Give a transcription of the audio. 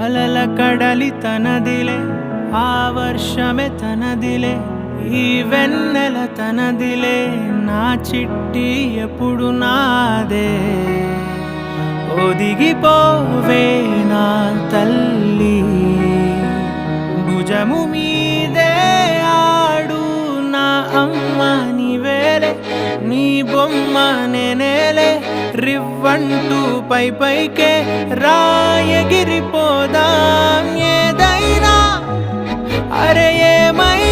అలల కడలి తనదిలే, ఆ వర్షమే తనదిలే, ఈ వెన్నెల తనదిలే, నా చిట్టి ఎప్పుడు నాదే. ఒదిగిపోవే నా తల్లి, భుజము మీదే ఆడు నా అమ్మ నీవేలే, నీ బొమ్మ నేనేలే, రివ్వంటూ పై పైకే రాయగిరిపోదాం ఏదైనా, అరే ఏమై